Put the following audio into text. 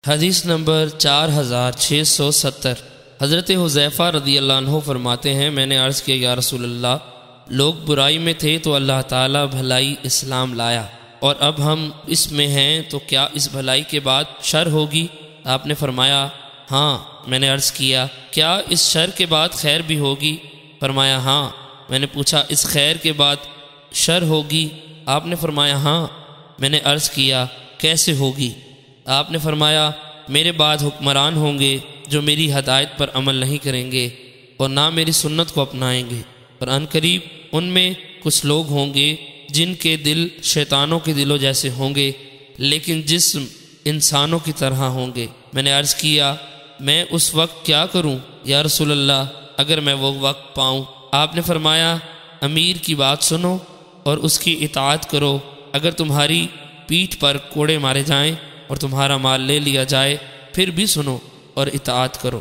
حدیث نمبر 4670۔ حضرت حذیفہ رضی اللہ عنہ فرماتے ہیں، میں نے عرض کیا یا رسول اللہ، لوگ برائی میں تھے تو اللہ تعالیٰ بھلائی اسلام لایا، اور اب ہم اس میں ہیں تو کیا اس بھلائی کے بعد شر ہوگی؟ آپ نے فرمایا ہاں۔ میں نے عرض کیا کیا اس شر کے بعد خیر بھی ہوگی؟ فرمایا ہاں۔ میں نے پوچھا اس خیر کے بعد شر ہوگی؟ آپ نے فرمایا ہاں۔ میں نے عرض کیا کیسے ہوگی؟ آپ نے فرمایا میرے بعد حکمران ہوں گے جو میری ہدایت پر عمل نہیں کریں گے اور نہ میری سنت کو اپنائیں گے، اور ان قریب ان میں کچھ لوگ ہوں گے جن کے دل شیطانوں کے دلوں جیسے ہوں گے لیکن جسم انسانوں کی طرح ہوں گے۔ میں نے عرض کیا میں اس وقت کیا کروں یا رسول اللہ اگر میں وہ وقت پاؤں؟ آپ نے فرمایا امیر کی بات سنو اور اس کی اطاعت کرو، اگر تمہاری پیٹھ پر کوڑے مارے جائیں اور تمہارا مال لے لیا جائے پھر بھی سنو اور اطاعت کرو۔